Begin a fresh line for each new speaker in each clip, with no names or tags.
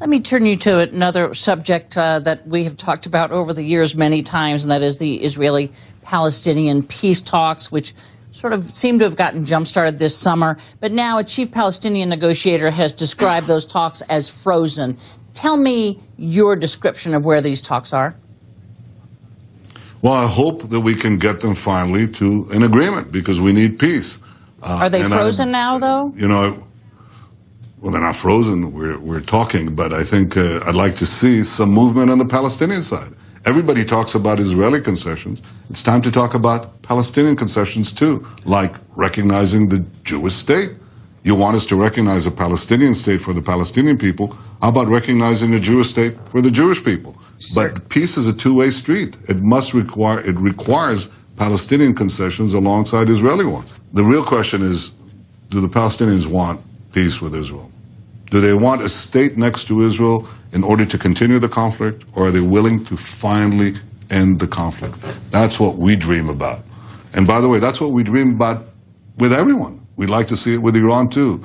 Let me turn you to another subject that we have talked about over the years many times, and that is the Israeli-Palestinian peace talks, which sort of seem to have gotten jump-started this summer. But now a chief Palestinian negotiator has described those talks as frozen. Tell me your description of where these talks are.
Well, I hope that we can get them finally to an agreement, because we need peace.
Are they frozen now, though?
You know, well, they're not frozen. We're talking, but I think I'd like to see some movement on the Palestinian side. Everybody talks about Israeli concessions. It's time to talk about Palestinian concessions, too, like recognizing the Jewish state. You want us to recognize a Palestinian state for the Palestinian people. How about recognizing a Jewish state for the Jewish people?
Sure.
But peace is a two-way street. It requires Palestinian concessions alongside Israeli ones. The real question is, do the Palestinians want peace with Israel? Do they want a state next to Israel in order to continue the conflict, or are they willing to finally end the conflict? That's what we dream about. And by the way, that's what we dream about with everyone. We'd like to see it with Iran, too.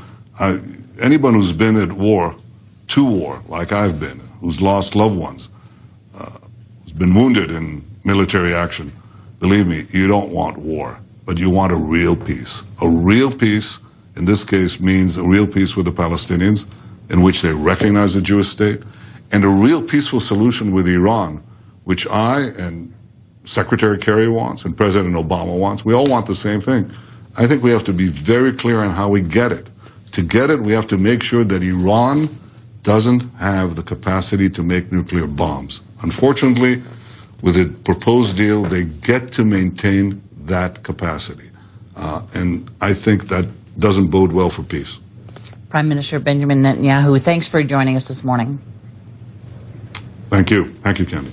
Anyone who's been at war, to war, like I've been, who's lost loved ones, who's been wounded in military action, believe me, you don't want war, but you want a real peace. A real peace, in this case, means a real peace with the Palestinians, in which they recognize the Jewish state, and a real peaceful solution with Iran, which I and Secretary Kerry wants and President Obama wants. We all want the same thing. I think we have to be very clear on how we get it. To get it, we have to make sure that Iran doesn't have the capacity to make nuclear bombs. Unfortunately, with the proposed deal, they get to maintain that capacity. And I think that doesn't bode well for peace.
Prime Minister Benjamin Netanyahu, thanks for joining us this morning.
Thank you. Thank you, Candy.